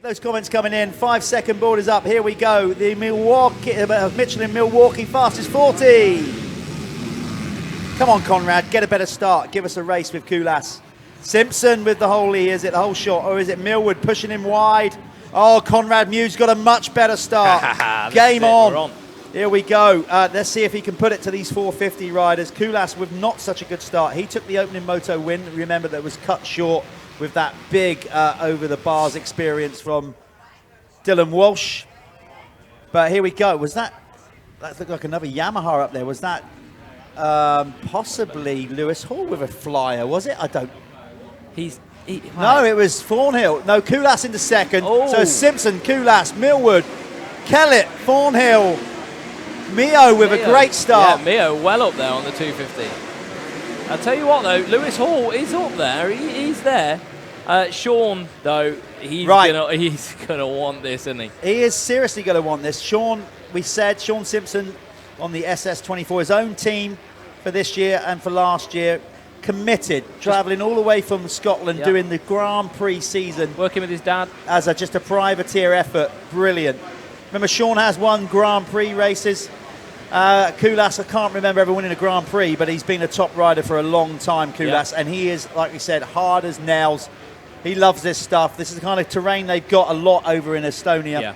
those comments coming in. 5-second board is up. Here we go. The Michelin Milwaukee fastest 40. Come on, Conrad, get a better start. Give us a race with Kulas. Simpson with the holy. Is it the whole shot, or is it Millwood pushing him wide? Oh, Conrad Mewse got a much better start. Game on. Here we go. Let's see if he can put it to these 450 riders. Kulas with not such a good start. He took the opening moto win. Remember, that was cut short with that big over-the-bars experience from Dylan Walsh. But here we go. Was that looked like another Yamaha up there. Was that possibly Lewis Hall with a flyer, was it? I don't... No, it was Thornhill. No, Kulas into second. Oh. So Simpson, Kulas, Millwood, Kellett, Thornhill, Mio with a great start. Yeah, Mio well up there on the 250. I'll tell you what, though, Lewis Hall is up there. He's there. Sean, though, he's gonna want this, isn't he? He is seriously going to want this. Sean, we said, Sean Simpson on the SS24, his own team for this year and for last year. Committed, travelling all the way from Scotland, doing the Grand Prix season. Working with his dad. As just a privateer effort. Brilliant. Remember, Sean has won Grand Prix races. Kulas, I can't remember ever winning a Grand Prix, but he's been a top rider for a long time, Kulas. And he is, like we said, hard as nails. He loves this stuff. This is the kind of terrain they've got a lot over in Estonia. Yeah,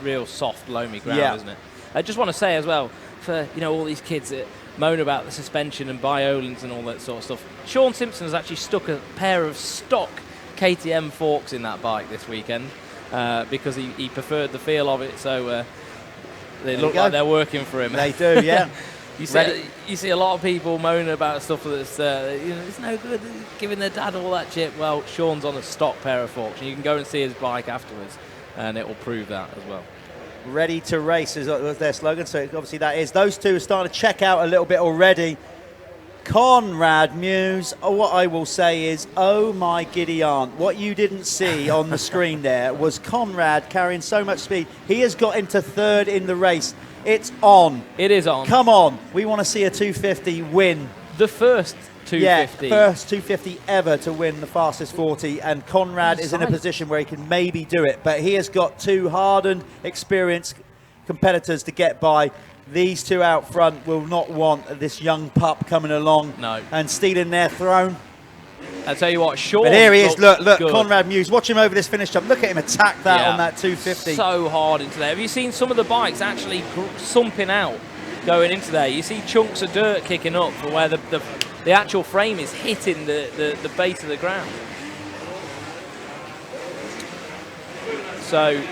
real soft, loamy ground, isn't it? I just want to say as well, for all these kids that moan about the suspension and Biolins and all that sort of stuff, Sean Simpson has actually stuck a pair of stock KTM forks in that bike this weekend because he preferred the feel of it, so they look like they're working for him. They do, yeah. You see a lot of people moaning about stuff that's it's no good giving their dad all that shit. Well, Sean's on a stock pair of forks, and you can go and see his bike afterwards, and it will prove that as well. Ready to race is their slogan, so obviously that is. Those two are starting to check out a little bit already. Conrad Mewse, what I will say is, oh my giddy aunt, what you didn't see on the screen there was Conrad carrying so much speed. He has got into third in the race. It's on. It is on. Come on. We want to see a 250 win. The first 250. Yeah, first 250 ever to win the fastest 40, and Conrad is in a position where he can maybe do it, but he has got two hardened, experienced competitors to get by. These two out front will not want this young pup coming along and stealing their throne. I'll tell you what, Sean. But here he is, look, Conrad Mewse. Watch him over this finish jump. Look at him attack that on that 250. So hard into there. Have you seen some of the bikes actually sumping out going into there? You see chunks of dirt kicking up for where the actual frame is hitting the base of the ground. So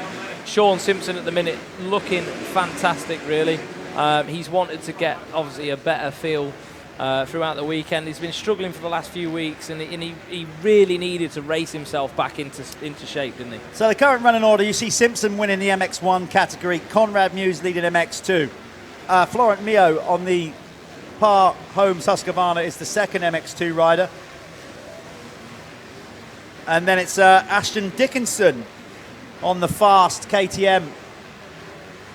Sean Simpson at the minute looking fantastic, really. He's wanted to get, obviously, a better feel throughout the weekend. He's been struggling for the last few weeks, and he really needed to race himself back into shape, didn't he? So the current running order, you see Simpson winning the MX1 category, Conrad Mewse leading MX2. Florent Mio on the Par Homes Husqvarna is the second MX2 rider. And then it's Ashton Dickinson on the fast KTM.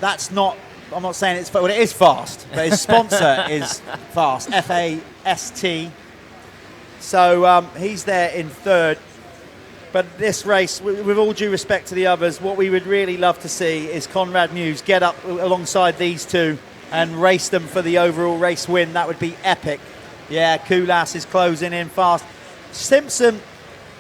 That's not, I'm not saying it's, well, it is fast, but his sponsor is fast, FAST. So he's there in third. But this race, with all due respect to the others, what we would really love to see is Conrad Mewse get up alongside these two and race them for the overall race win. That would be epic. Yeah, Kulas is closing in fast. Simpson,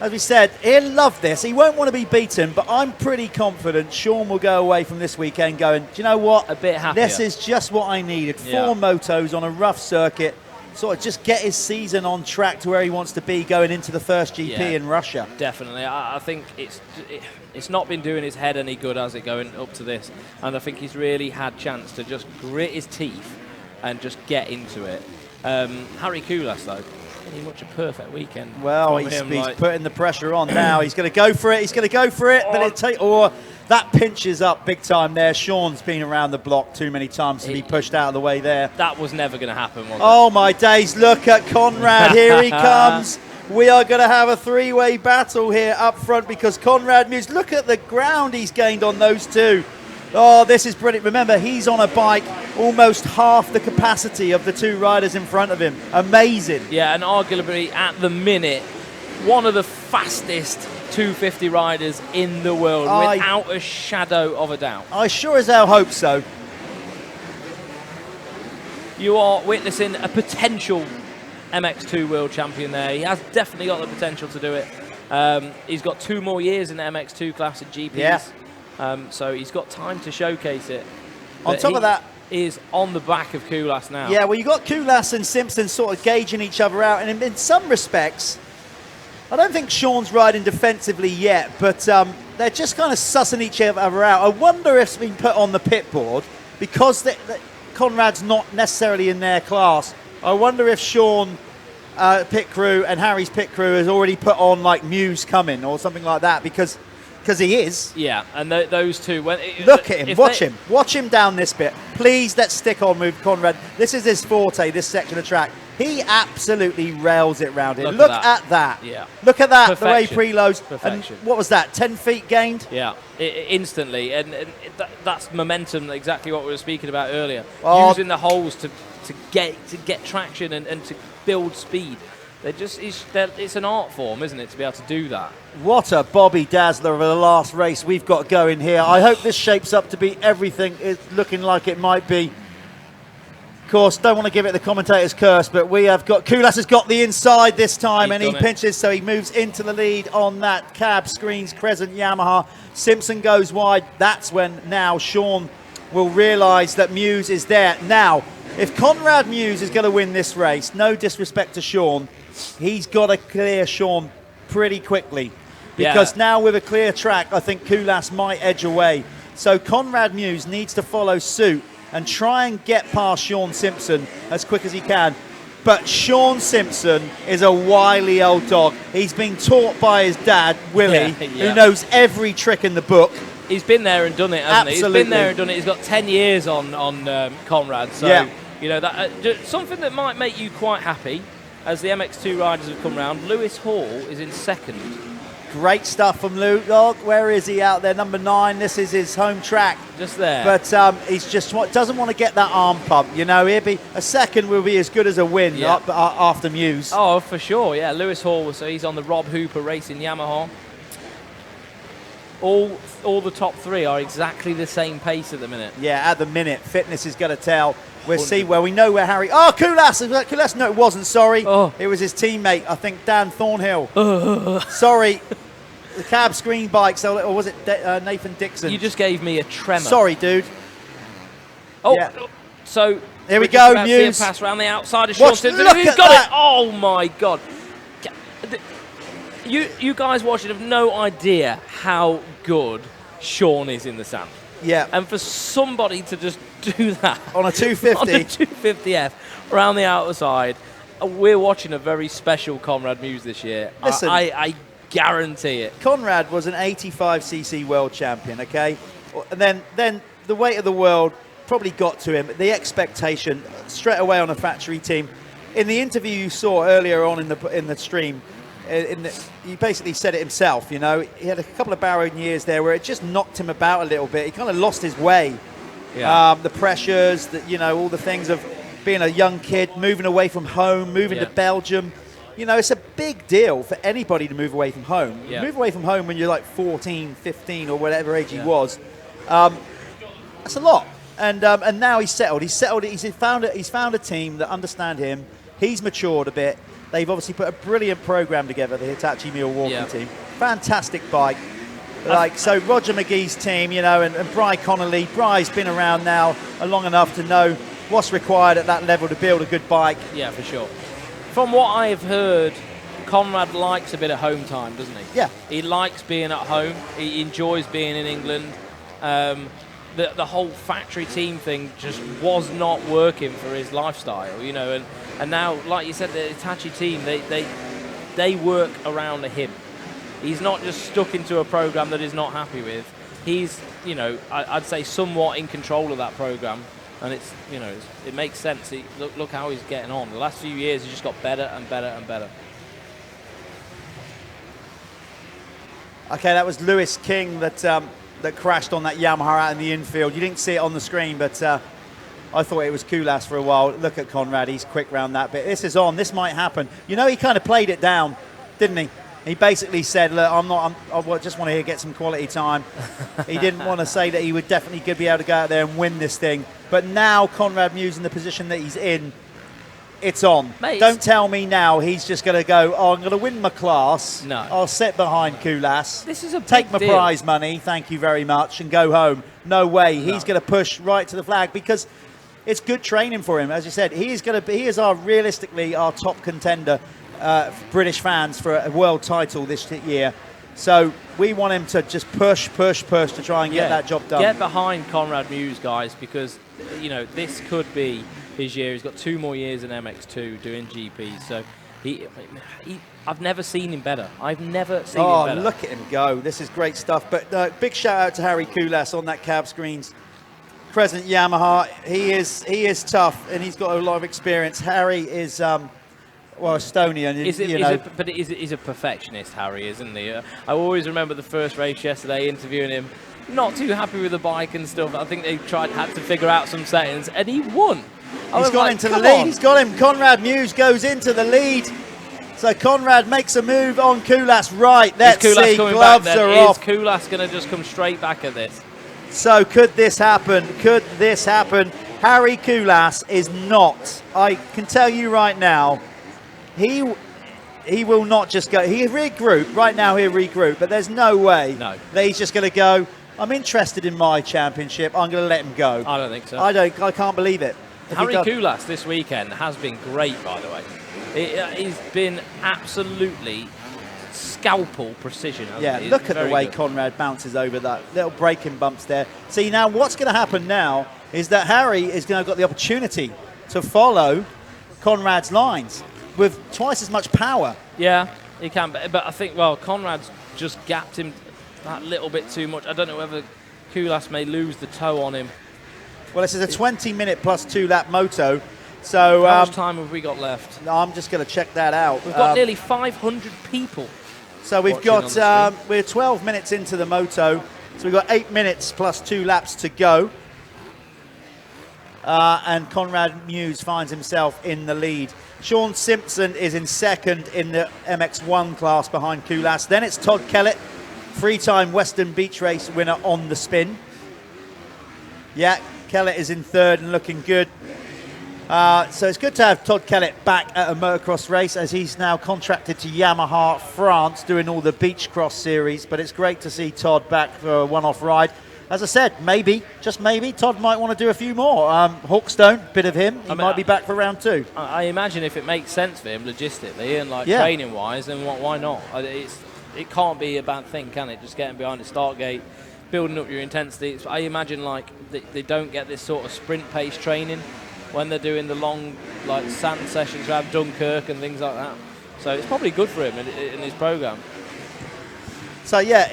as we said, he'll love this. He won't want to be beaten, but I'm pretty confident Sean will go away from this weekend going, do you know what? A bit happier. This is just what I needed. 4 motos on a rough circuit. Sort of just get his season on track to where he wants to be going into the first GP in Russia. Definitely. I think it's not been doing his head any good, has it, going up to this? And I think he's really had chance to just grit his teeth and just get into it. Harry Kulas, though, pretty much a perfect weekend. Well, he's putting the pressure on now. He's going to go for it. He's going to go for it. But that pinches up big time there. Sean's been around the block too many times to be pushed out of the way there. That was never going to happen, was it? Oh, my days. Look at Conrad. Here he comes. We are going to have a 3-way battle here up front because Conrad Mewse, look at the ground he's gained on those two. Oh, this is brilliant. Remember, he's on a bike almost half the capacity of the two riders in front of him. Amazing. Yeah, and arguably at the minute, one of the fastest 250 riders in the world, without a shadow of a doubt. I sure as hell hope so. You are witnessing a potential MX2 world champion there. He has definitely got the potential to do it. He's got 2 more years in the MX2 class at GPs. Yeah. So he's got time to showcase it. On top of that, is on the back of Kulas now. Yeah, well, you got Kulas and Simpson sort of gauging each other out, and in some respects, I don't think Sean's riding defensively yet, but they're just kind of sussing each other out. I wonder if it's been put on the pit board because Conrad's not necessarily in their class. I wonder if Sean pit crew and Harry's pit crew has already put on like Mewse coming or something like that because he is. Yeah, and those two. Look at him, watch him down this bit. Please, let's stick on with Conrad. This is his forte, this section of track. He absolutely rails it round it. Look at that. Yeah. Look at that, Perfection. the way preloads. Perfection. And what was that, 10 feet gained? Yeah, instantly. And that's momentum, exactly what we were speaking about earlier. Using the holes to get traction and to build speed. It's an art form, isn't it, to be able to do that? What a Bobby Dazzler of the last race we've got going here. I hope this shapes up to be everything it's looking like it might be. Of course, don't want to give it the commentator's curse, but we have got Kulas has got the inside this time, and he pinches, so he moves into the lead on that cab screens Crescent Yamaha. Simpson goes wide. That's when now Sean will realise that Mewse is there. Now, if Conrad Mewse is going to win this race, no disrespect to Sean, he's got to clear Sean pretty quickly. Because now with a clear track, I think Kulas might edge away. So Conrad Mewse needs to follow suit and try and get past Sean Simpson as quick as he can. But Sean Simpson is a wily old dog. He's been taught by his dad, Willie, who knows every trick in the book. He's been there and done it, hasn't Absolutely. he? He's been there and done it. He's got 10 years on Conrad. So, you know, that something that might make you quite happy as the MX2 riders have come round. Lewis Hall is in second. Great stuff from Luke. Oh, where is he out there? Number 9. This is his home track. Just there. But he's just doesn't want to get that arm pump. You know, a second will be as good as a win after Mewse. Oh, for sure. Yeah, Lewis Hall. So he's on the Rob Hooper Racing Yamaha. All the top 3 are exactly the same pace at the minute. Yeah, at the minute. Fitness is going to tell. We'll see where we know where Harry... Oh, Kulas! No, it wasn't, sorry. Oh. It was his teammate, I think, Dan Thornhill. Sorry. The cab screen bikes, or was it Nathan Dixon? You just gave me a tremor. Sorry, dude. Oh, so... Here we go, Mewse. Pass around the outside of Sean Simpson. He's got it! Oh, my God. You guys watching have no idea how good Sean is in the sand. Yeah. And for somebody to just do that on a 250, on a 250F around the outside, we're watching a very special Conrad Mewse this year. Listen, I guarantee it. Conrad was an 85cc world champion, okay? And then the weight of the world probably got to him. The expectation straight away on a factory team. In the interview you saw earlier on in the stream, he basically said it himself, you know. He had a couple of barren years there where it just knocked him about a little bit. He kind of lost his way. Yeah. The pressures, all the things of being a young kid, moving away from home, moving to Belgium. You know, it's a big deal for anybody to move away from home. Yeah. Move away from home when you're like 14, 15 or whatever age he was. That's a lot. And now he's settled. He's found a team that understand him. He's matured a bit. They've obviously put a brilliant program together, the Hitachi Milwaukee team. Fantastic bike. So Roger McGee's team, and Bry Connolly. Bry's been around now long enough to know what's required at that level to build a good bike. Yeah, for sure. From what I've heard, Conrad likes a bit of home time, doesn't he? Yeah. He likes being at home. He enjoys being in England. The whole factory team thing just was not working for his lifestyle, and now, like you said, the Hitachi team, they work around him. He's not just stuck into a program that he's not happy with. He's, I'd say somewhat in control of that program, and it's, it makes sense. Look how he's getting on. The last few years, he's just got better and better and better. Okay, that was Lewis King that crashed on that Yamaha out in the infield. You didn't see it on the screen, but I thought it was Kulas for a while. Look at Conrad, he's quick round that bit. This is on, this might happen. He kind of played it down, didn't he? He basically said, look, I just want to get some quality time. He didn't want to say that he would definitely be able to go out there and win this thing. But now Conrad Mewse in the position that he's in, it's on. Mate, don't tell me now he's just going to go, I'm going to win my class. No. I'll sit behind Kulas. This is a take big my deal. prize money, thank you very much, and go home. No way. He's going to push right to the flag because it's good training for him. As you said, he is realistically our top contender, British fans, for a world title this year. So we want him to just push to try and get that job done. Get behind Conrad Mewse, guys, because this could be his year. He's got 2 more years in MX2 doing GPs. So I've never seen him better. I've never seen him better. Oh, look at him go. This is great stuff. But big shout out to Harry Kulas on that cab screens. Crescent Yamaha. He is tough and he's got a lot of experience. Harry is Estonian. But he's a perfectionist, Harry, isn't he? I always remember the first race yesterday, interviewing him. Not too happy with the bike and stuff. I think they had to figure out some settings, and he won. He's gone into the lead. He's got him. Conrad Mewse goes into the lead. So Conrad makes a move on Kulas. Right, let's see. Gloves are off. Is Kulas going to just come straight back at this? So could this happen? Could this happen? Harry Kulas is not. I can tell you right now, he will not just go. He regroup. Right now he'll regroup, but there's no way that he's just going to go, I'm interested in my championship. I'm going to let him go. I don't think so. I can't believe it. Harry Kulas this weekend has been great, by the way. He's been absolutely scalpel precision. Yeah, look at the way Conrad bounces over that little braking bumps there. See, now what's going to happen now is that Harry is going to have got the opportunity to follow Conrad's lines with twice as much power. Yeah, he can. But I think, Conrad's just gapped him that little bit too much. I don't know whether Kulas may lose the toe on him. Well, this is a 20-minute plus 2-lap moto. So how much time have we got left? I'm just going to check that out. We've got nearly 500 people. So we've got, we're 12 minutes into the moto. So we've got 8 minutes plus 2 laps to go. And Conrad Mewse finds himself in the lead. Sean Simpson is in second in the MX1 class behind Kulas. Then it's Todd Kellett, 3-time Western Beach Race winner on the spin. Yeah, Kellett is in third and looking good. So it's good to have Todd Kellett back at a motocross race, as he's now contracted to Yamaha France doing all the beach cross series. But it's great to see Todd back for a one-off ride. As I said, maybe, just maybe, Todd might want to do a few more. Hawkstone, bit of him. He might be back for round 2. I imagine if it makes sense for him logistically and training-wise, then why not? It can't be a bad thing, can it? Just getting behind the start gate, building up your intensity. I imagine they don't get this sort of sprint pace training when they're doing the long sand sessions around Dunkirk and things like that. So it's probably good for him in his program. So yeah,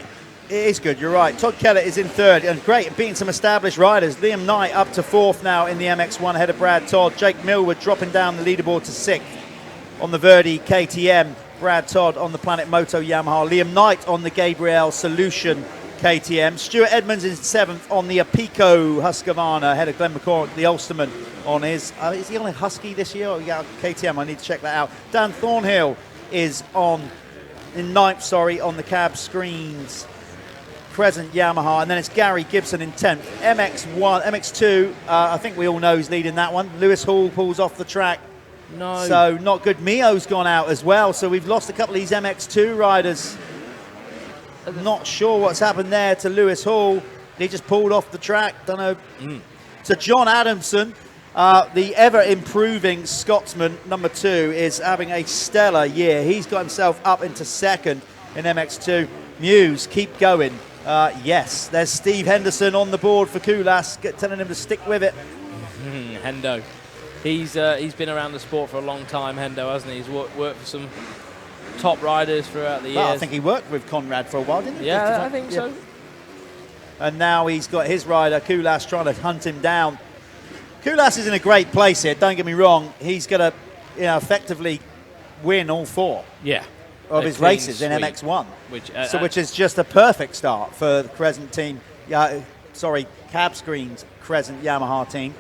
it is good. You're right. Todd Kellett is in third and great, beating some established riders. Liam Knight up to 4th now in the MX1 ahead of Brad Todd. Jake Millward dropping down the leaderboard to 6th on the Verdi KTM. Brad Todd on the Planet Moto Yamaha. Liam Knight on the Gabriel Solution KTM. Stuart Edmonds is 7th on the Apico Husqvarna ahead of Glenn McCormick, the Ulsterman, on his. Is he on a Husky this year? Yeah, KTM. I need to check that out. Dan Thornhill is in 9th, on the cab screens. Crescent Yamaha, and then it's Gary Gibson in 10th. MX2, I think we all know who's leading that one. Lewis Hall pulls off the track. No. So not good. Mio's gone out as well, so we've lost a couple of these MX2 riders. Not sure what's happened there to Lewis Hall. He just pulled off the track. Don't know. So John Adamson, the ever-improving Scotsman, number 2, is having a stellar year. He's got himself up into 2nd in MX2. Mewse, keep going. Yes, there's Steve Henderson on the board for Kulas, telling him to stick with it. Hendo. He's been around the sport for a long time, Hendo, hasn't he? He's worked for some top riders throughout the years. I think he worked with Conrad for a while, didn't he? Yeah, I think so. And now he's got his rider, Kulas, trying to hunt him down. Kulas is in a great place here, don't get me wrong. He's going to effectively win all 4. Yeah. Of his races in MX1, which is just a perfect start for the Crescent team. Cab Screens Crescent Yamaha team.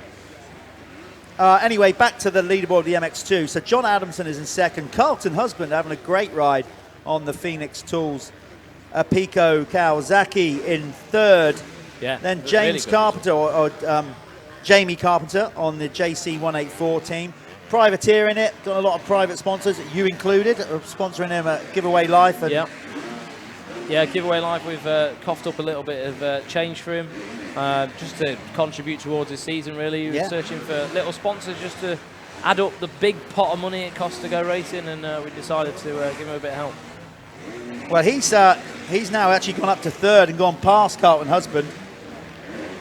Anyway, back to the leaderboard of the MX2. So John Adamson is in 2nd. Carlton Husband having a great ride on the Phoenix Tools. Pico Kawasaki in third. Yeah. Then James really Carpenter, or Jamie Carpenter on the JC184 team. Privateer in it, got a lot of private sponsors, you included, sponsoring him at Giveaway Life. And yeah, Giveaway Life, we've coughed up a little bit of change for him, just to contribute towards his season, really. He was searching for little sponsors just to add up the big pot of money it costs to go racing, and we decided to give him a bit of help. Well, he's now actually gone up to third and gone past Carlton Husband.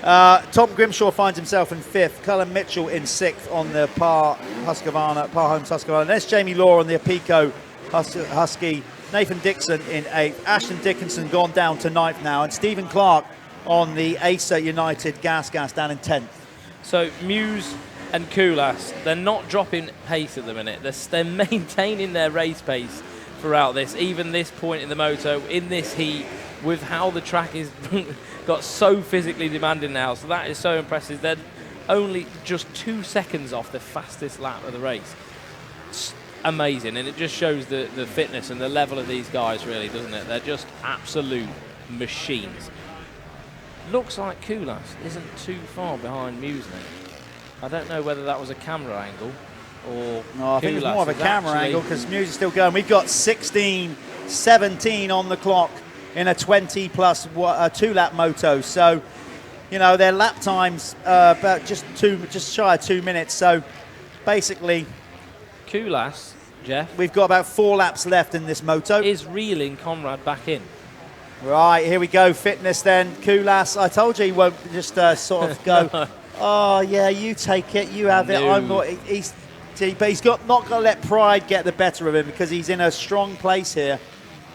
Tom Grimshaw finds himself in fifth. Cullen Mitchell in sixth on the Par Homes Husqvarna. There's Jamie Law on the Apico Husky. Nathan Dixon in eighth. Ashton Dickinson gone down to ninth now. And Stephen Clark on the Acer United Gas down in 10th. So Mewse and Koulas, they're not dropping pace at the minute. They're maintaining their race pace throughout this, even this point in the moto, in this heat, with how the track is got so physically demanding now. So that is so impressive. They're only just 2 seconds off the fastest lap of the race. It's amazing, and it just shows the fitness and the level of these guys, really, doesn't it? They're just absolute machines. Looks like Koulas isn't too far behind Mewse now. I don't know whether that was a camera angle or no, I think it's more of a camera angle, because Mewse is still going. We've got 16:17 on the clock in a 20 plus 2-lap moto. So, you know, their lap times about just shy of 2 minutes. So basically, Koulas, Jeff, we've got about 4 laps left in this moto. Is reeling Conrad back in. Right, here we go. Fitness then. Koulas, I told you he won't just sort of go, no. Oh, yeah, you take it, you have it. I'm not. But he's not going to let pride get the better of him, because he's in a strong place here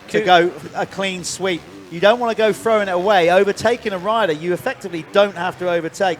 to go a clean sweep. You don't want to go throwing it away. Overtaking a rider, you effectively don't have to overtake.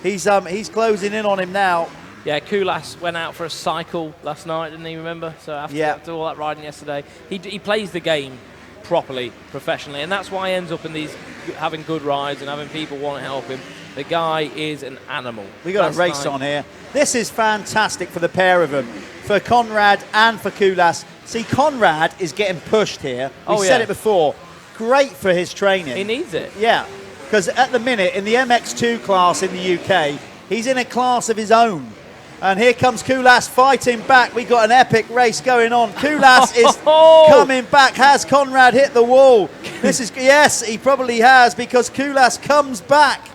He's closing in on him now. Yeah, Koulas went out for a cycle last night, didn't he, remember? So after all that riding yesterday, he plays the game properly, professionally, and that's why he ends up in these having good rides and having people want to help him. The guy is an animal. We got a race on here. This is fantastic for the pair of them, for Conrad and for Koulas. See, Conrad is getting pushed here. We said it before. Great for his training. He needs it. Yeah, because at the minute in the MX2 class in the UK, he's in a class of his own. And here comes Koulas fighting back. We got an epic race going on. Koulas is coming back. Has Conrad hit the wall? Yes, he probably has, because Koulas comes back.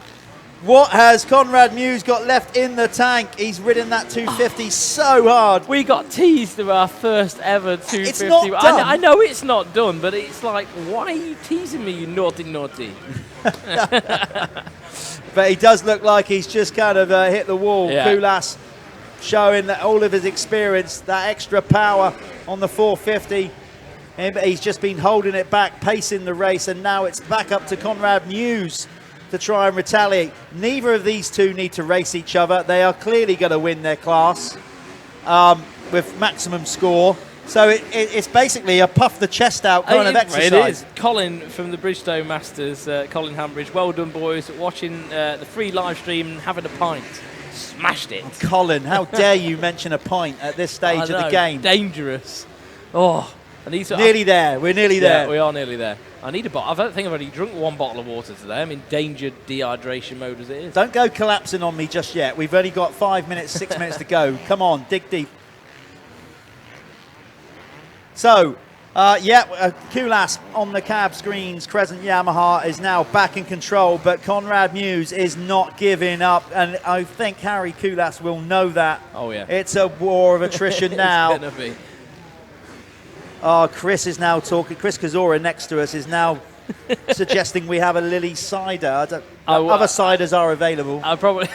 What has Conrad Mewse got left in the tank? He's ridden that 250 so hard. We got teased of our first ever 250. It's not done. I know it's not done, but it's like, why are you teasing me, you naughty? But he does look like he's just kind of hit the wall. Yeah. Koulas showing that all of his experience, that extra power on the 450. And he's just been holding it back, pacing the race, and now it's back up to Conrad Mewse to try and retaliate. Neither of these two need to race each other. They are clearly going to win their class with maximum score. So it's basically a puff the chest out kind of exercise. It is. Colin from the Bridgestone Masters, Colin Hambridge, well done, boys, watching the free live stream and having a pint. Smashed it. Oh, Colin, how dare you mention a pint at this stage of the game? Dangerous. Oh, nearly there. We're nearly there. Yeah, we are nearly there. I need a bottle. I don't think I've only drunk 1 bottle of water today. I'm in endangered dehydration mode as it is. Don't go collapsing on me just yet. We've only got 5 minutes, 6 minutes to go. Come on, dig deep. So, Koulas on the cab screens. Crescent Yamaha is now back in control, but Conrad Mewse is not giving up, and I think Harry Koulas will know that. Oh, yeah. It's a war of attrition now. It's gonna be. Oh, Chris is now talking. Chris Kazora next to us is now suggesting we have a Lily cider. Other ciders are available. I probably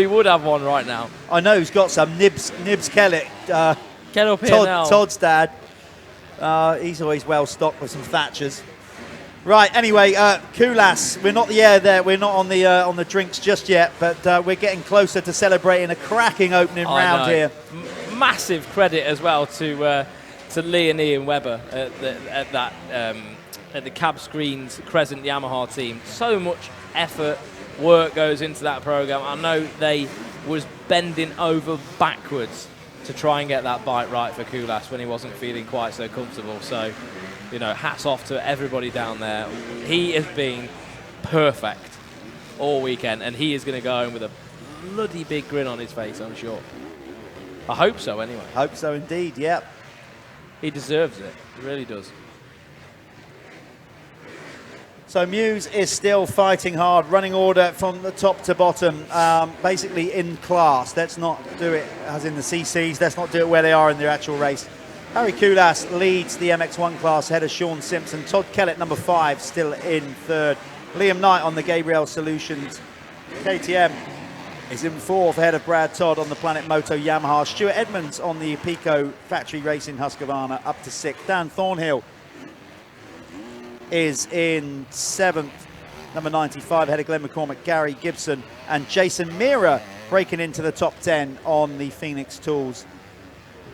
would have one right now. I know he's got some. Nibs Kellett. Get up here now. Todd's dad. He's always well stocked with some Thatchers. Right. Anyway, Koulas. We're not there. We're not on the drinks just yet, but we're getting closer to celebrating a cracking opening round here. Massive credit as well to Lee and Ian Webber at the cab screens Crescent Yamaha team. So much effort, work goes into that program. I know they was bending over backwards to try and get that bike right for Koulas when he wasn't feeling quite so comfortable. So, you know, hats off to everybody down there. He has been perfect all weekend, and he is going to go home with a bloody big grin on his face, I'm sure. I hope so, anyway. Hope so indeed, yep. He deserves it. He really does. So Mewse is still fighting hard, running order from the top to bottom, basically in class. Let's not do it as in the CCs. Let's not do it where they are in their actual race. Harry Koulas leads the MX1 class ahead of Sean Simpson. Todd Kellett, number 5, still in third. Liam Knight on the Gabriel Solutions KTM is in 4th ahead of Brad Todd on the Planet Moto Yamaha. Stuart Edmonds on the Pico Factory Racing Husqvarna up to 6th. Dan Thornhill is in 7th, number 95, ahead of Glenn McCormick, Gary Gibson, and Jason Mira breaking into the top 10 on the Phoenix Tools.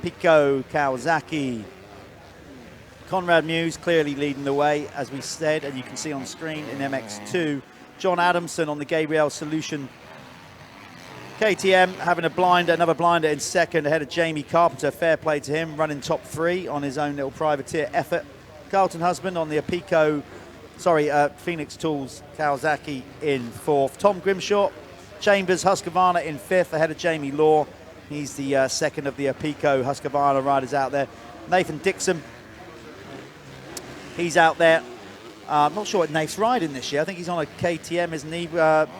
Pico Kawasaki. Conrad Mewse clearly leading the way, as we said, and you can see on screen in MX2. John Adamson on the Gabriel Solution KTM having another blinder in 2nd ahead of Jamie Carpenter. Fair play to him, running top 3 on his own little privateer effort. Carlton Husband on the Phoenix Tools Kawasaki in 4th. Tom Grimshaw, Chambers Husqvarna in 5th ahead of Jamie Law. He's the 2nd of the Pico Husqvarna riders out there. Nathan Dixon, he's out there. I'm not sure what Nate's riding this year. I think he's on a KTM, isn't he?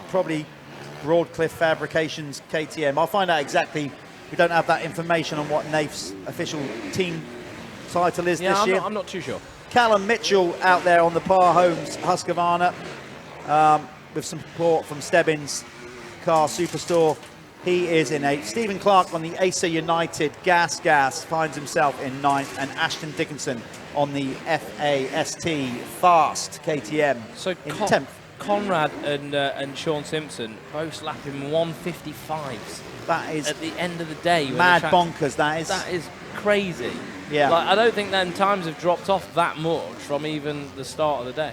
Probably Broadcliff Fabrications KTM. I'll find out exactly. We don't have that information on what Nate's official team title is this year. I'm not too sure. Callum Mitchell out there on the Par Homes Husqvarna with some support from Stebbins Car Superstore. He is in 8th. Stephen Clark on the Acer United Gas finds himself in 9th, and Ashton Dickinson on the FAST Fast KTM so in 10th. Conrad and Sean Simpson both slapping 155s. That is at the end of the day. Mad bonkers, that is. That is crazy. Yeah. Like, I don't think then times have dropped off that much from even the start of the day.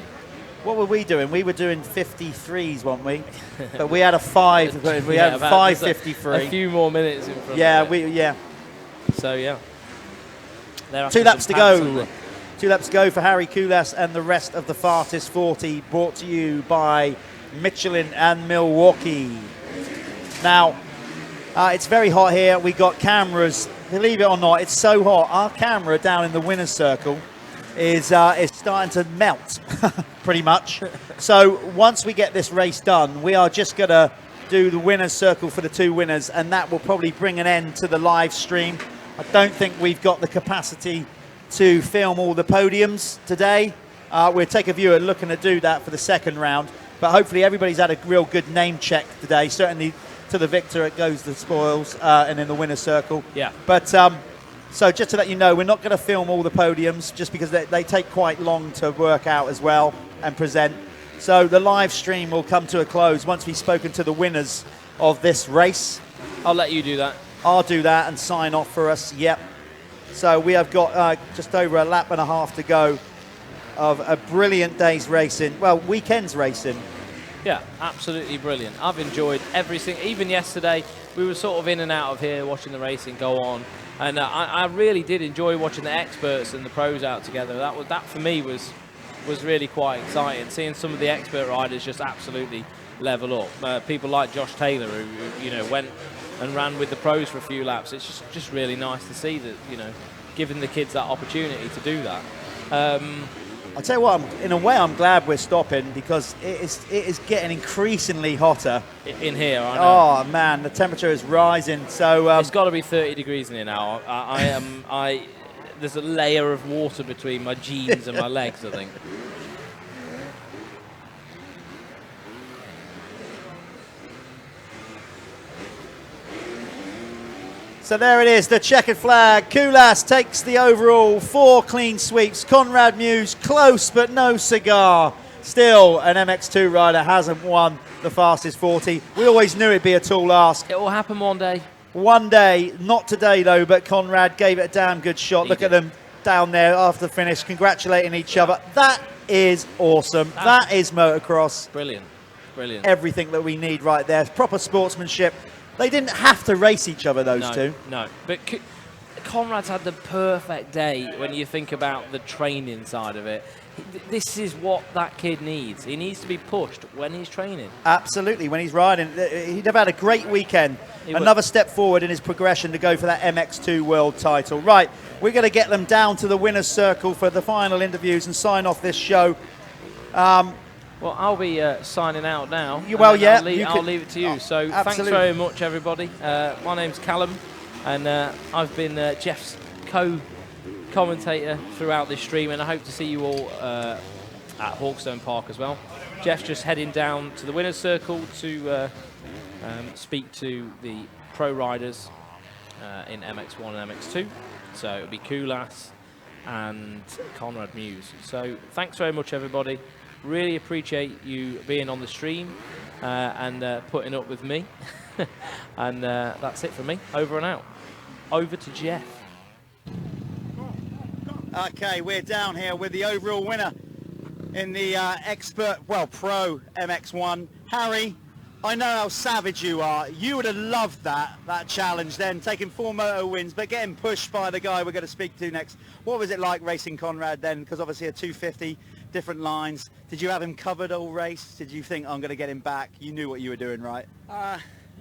What were we doing? We were doing 53s, weren't we? But we had a 5. We had 5:53. A few more minutes in front. Yeah, of it. So yeah. 2 laps to go. 2 laps to go for Harry Koulas and the rest of the Fartist 40, brought to you by Michelin and Milwaukee. Now, it's very hot here. We got cameras. Believe it or not, it's so hot. Our camera down in the winner's circle is starting to melt, pretty much. So once we get this race done, we are just going to do the winner's circle for the 2 winners, and that will probably bring an end to the live stream. I don't think we've got the capacity to film all the podiums today. We'll take a viewer looking to do that for the 2nd round, but hopefully everybody's had a real good name check today. Certainly to the victor it goes the spoils, and in the winner's circle. Yeah. But so just to let you know, we're not going to film all the podiums just because they take quite long to work out as well and present. So the live stream will come to a close once we've spoken to the winners of this race. I'll let you do that. I'll do that and sign off for us. Yep. So we have got just over a lap and a half to go of a brilliant day's racing. Well, weekend's racing. Yeah, absolutely brilliant. I've enjoyed everything. Even yesterday, we were sort of in and out of here watching the racing go on. And I really did enjoy watching the experts and the pros out together. That for me was really quite exciting. Seeing some of the expert riders just absolutely level up. People like Josh Taylor, who went and ran with the pros for a few laps. It's just really nice to see that, giving the kids that opportunity to do that. I'll tell you what, in a way I'm glad we're stopping, because it is getting increasingly hotter. In here, I know. Oh man, the temperature is rising. So it's got to be 30 degrees in here now. There's a layer of water between my jeans and my legs, I think. So there it is, the checkered flag. Koulas takes the overall, 4 clean sweeps. Conrad Mewse, close but no cigar. Still, an MX2 rider hasn't won the fastest 40. We always knew it'd be a tall ask. It will happen one day. One day, not today though, but Conrad gave it a damn good shot. Look at them down there after the finish, congratulating each other. That is awesome. That is motocross. Brilliant, brilliant. Everything that we need right there. Proper sportsmanship. They didn't have to race each other, those two. No, but Conrad's had the perfect day when you think about the training side of it. This is what that kid needs. He needs to be pushed when he's training. Absolutely, when he's riding. He'd have had a great weekend. Another step forward in his progression to go for that MX2 world title. Right, we're going to get them down to the winner's circle for the final interviews and sign off this show. Well, I'll be signing out now. Well, yeah. I'll leave it to you. So thanks very much, everybody. My name's Callum, and I've been Jeff's co-commentator throughout this stream, and I hope to see you all at Hawkstone Park as well. Jeff's just heading down to the winner's circle to speak to the pro riders in MX1 and MX2. So it'll be Kulas and Conrad Mewse. So thanks very much, everybody. Really appreciate you being on the stream and putting up with me. And that's it from me. Over and out. Over to Jeff. Okay, we're down here with the overall winner in the pro MX1. Harry, I know how savage you are. You would have loved that challenge then, taking 4 moto wins, but getting pushed by the guy we're going to speak to next. What was it like racing Conrad then? Because obviously a 250, different lines. Did you have him covered all race? Did you think, I'm going to get him back? You knew what you were doing, right?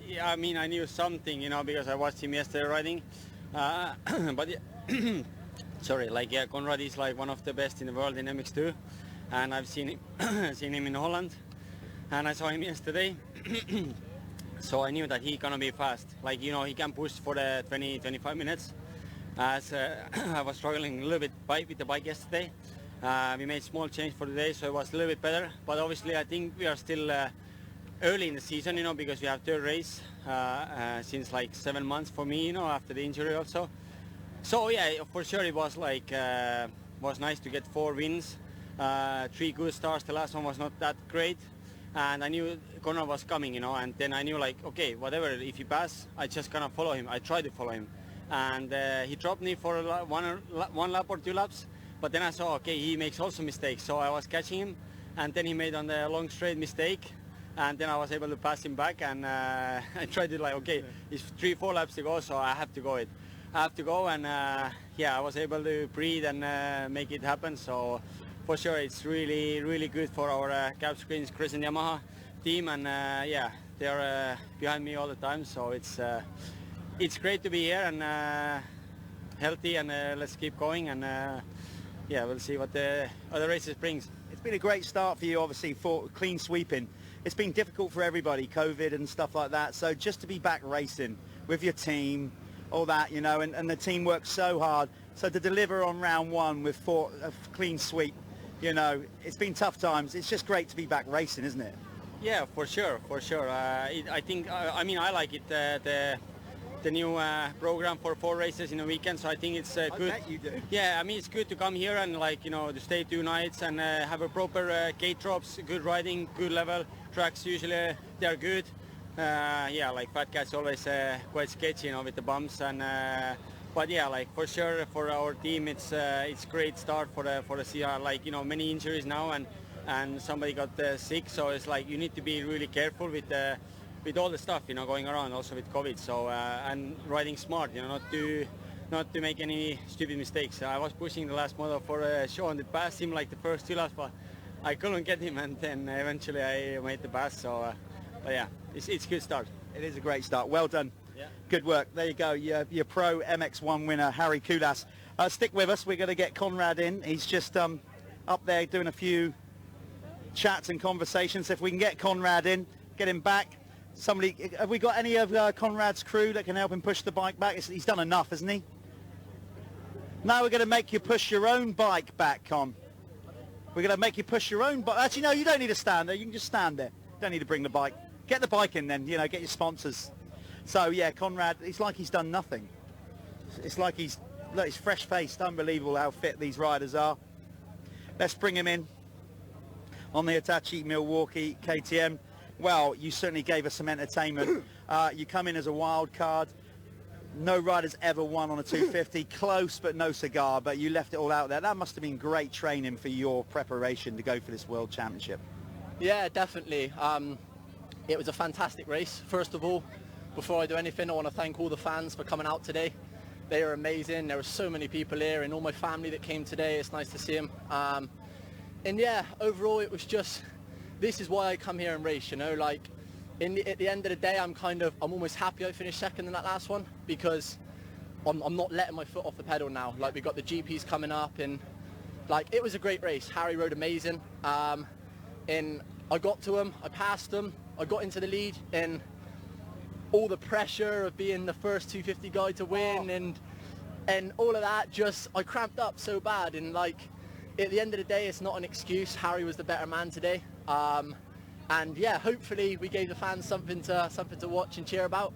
Yeah, I mean, I knew something, you know, because I watched him yesterday riding. But yeah, sorry, like, yeah, Conrad is like one of the best in the world in MX2, and I've seen him, seen him in Holland, and I saw him yesterday. So I knew that he's gonna be fast. Like, you know, he can push for the 20-25 minutes. As I was struggling a little bit with the bike yesterday. We made small change for the day, so it was a little bit better. But obviously, I think we are still early in the season, you know, because we have third race since like 7 months for me, you know, after the injury also. So yeah, for sure it was like was nice to get 4 wins, 3 good starts. The last one was not that great, and I knew Conrad was coming, you know. And then I knew, like, okay, whatever, if he pass, I just gonna follow him. I tried to follow him, and he dropped me for one lap or 2 laps. But then I saw, okay, he makes also mistakes, so I was catching him, and then he made on the long straight mistake. And then I was able to pass him back, and I tried to, like, okay, it's 3-4 laps to go, so I have to go it. I have to go, and yeah, I was able to breathe and make it happen. So for sure, it's really, really good for our Cap Screens Chris and Yamaha team, and yeah, they're behind me all the time. So it's great to be here and healthy, and let's keep going, and yeah, we'll see what the other races brings. It's been a great start for you, obviously, for clean sweeping. It's been difficult for everybody, COVID and stuff like that. So just to be back racing with your team, all that, you know, and the team worked so hard. So to deliver on round 1 with a clean sweep, you know, it's been tough times. It's just great to be back racing, isn't it? Yeah, for sure, for sure. I think, I mean, I like it, the new program for 4 races in a weekend, so I think it's good. I bet you do. Yeah, I mean, it's good to come here and, like, you know, to stay 2 nights and have a proper gate drops, good riding, good level. Tracks usually they're good. Yeah, like FatCat's always quite sketchy, you know, with the bumps, and but yeah, like, for sure for our team it's great start for the CR. Like, you know, many injuries now, and somebody got sick, so it's like you need to be really careful with all the stuff, you know, going around, also with COVID. So and riding smart, you know, not to make any stupid mistakes. I was pushing the last moto for Sean. It passed him like the first 2 laps, but I couldn't get him, and then eventually I made the pass. So but yeah, it's a good start. It is a great start. Well done. Yeah. Good work. There you go. Your pro MX1 winner, Harry Kulas. Stick with us. We're going to get Conrad in. He's just up there doing a few chats and conversations. If we can get Conrad in, get him back. Somebody, have we got any of Conrad's crew that can help him push the bike back? He's done enough, hasn't he? Now we're going to make you push your own bike back, Con. We're going to make you push your own bike. Actually, no, you don't need to stand there. You can just stand there. You don't need to bring the bike. Get the bike in then, you know, get your sponsors. So, yeah, Conrad, it's like he's done nothing. It's like he's fresh-faced. Unbelievable how fit these riders are. Let's bring him in on the Hitachi Milwaukee KTM. Well, you certainly gave us some entertainment. You come in as a wild card. No rider's ever won on a 250. Close, but no cigar. But you left it all out there. That must have been great training for your preparation to go for this World Championship. Yeah, definitely. It was a fantastic race, first of all. before I do anything, I want to thank all the fans for coming out today. They are amazing. There were so many people here, and all my family that came today. It's nice to see them. And yeah, overall, it was just, this is why I come here and race, you know, like, at the end of the day, I'm almost happy I finished second in that last one, because I'm not letting my foot off the pedal now. Like, we got the GPs coming up, and like, it was a great race. Harry rode amazing. And I got to him, I passed him, I got into the lead, and all the pressure of being the first 250 guy to win, and all of that, just, I cramped up so bad. And like, at the end of the day, it's not an excuse. Harry was the better man today. And yeah, hopefully we gave the fans something to watch and cheer about.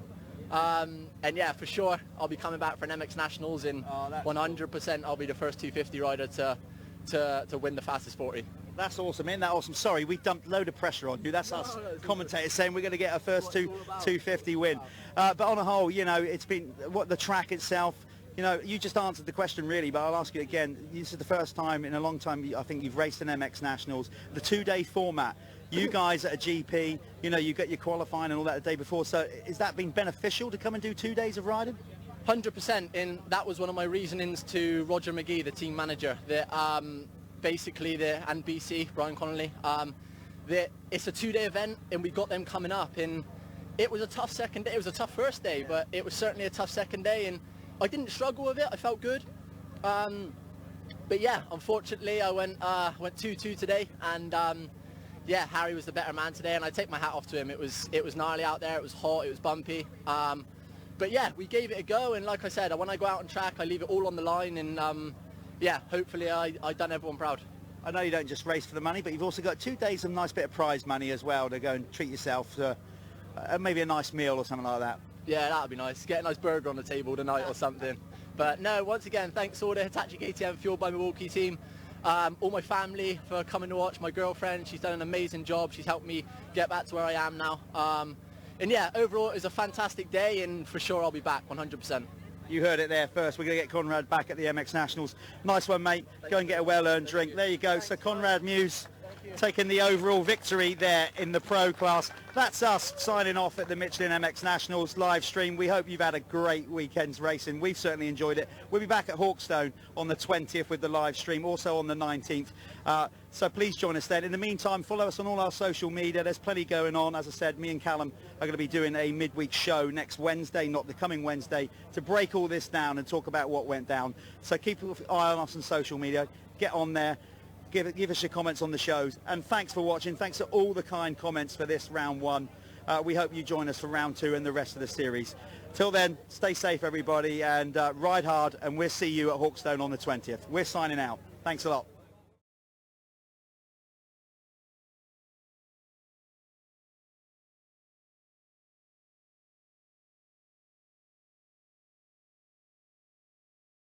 And yeah, for sure, I'll be coming back for an MX Nationals, and 100% I'll be the first 250 rider to win the fastest 40. That's awesome, isn't that awesome? Sorry, we dumped a load of pressure on you. That's us commentators saying we're going to get our first 250 win. But on a whole, you know, it's been the track itself. You know, you just answered the question really, but I'll ask you again. This is the first time in a long time I think you've raced an MX Nationals. The 2-day format. You guys at a GP, you know, you get your qualifying and all that the day before. So has that been beneficial to come and do 2 days of riding? 100%, and that was one of my reasonings to Roger McGee, the team manager, that basically and BC, Brian Connolly, that it's a 2-day event, and we got them coming up, and it was a tough second day. It was a tough first day, but it was certainly a tough second day, and I didn't struggle with it. I felt good. But yeah, unfortunately, I went 2-2 today, and yeah, Harry was the better man today, and I take my hat off to him. It was gnarly out there. It was hot. It was bumpy. But yeah, we gave it a go, and like I said, when I go out on track, I leave it all on the line, and yeah, hopefully I done everyone proud. I know you don't just race for the money, but you've also got 2 days of nice bit of prize money as well to go and treat yourself to maybe a nice meal or something like that. Yeah, that would be nice. Get a nice burger on the table tonight or something. But no, once again, thanks all the Hitachi KTM Fueled by Milwaukee team. All my family for coming to watch. My girlfriend, she's done an amazing job. She's helped me get back to where I am now. And yeah, overall it was a fantastic day, and for sure I'll be back 100%. You heard it there first. We're going to get Conrad back at the MX Nationals. Nice one, mate. Go and get a well-earned drink. There you go. So Conrad Mewse taking the overall victory there in the pro class. That's us signing off at the Michelin MX Nationals live stream. We hope you've had a great weekend's racing. We've certainly enjoyed it. We'll be back at Hawkstone on the 20th with the live stream, also on the 19th. So please join us then. In the meantime, follow us on all our social media. There's plenty going on. As I said, me and Callum are going to be doing a midweek show next Wednesday, not the coming Wednesday, to break all this down and talk about what went down. So keep an eye on us on social media. Get on there. Give us your comments on the shows. And thanks for watching. Thanks for all the kind comments for this round one. We hope you join us for round two and the rest of the series. Till then, stay safe, everybody, and ride hard. And we'll see you at Hawkstone on the 20th. We're signing out. Thanks a lot.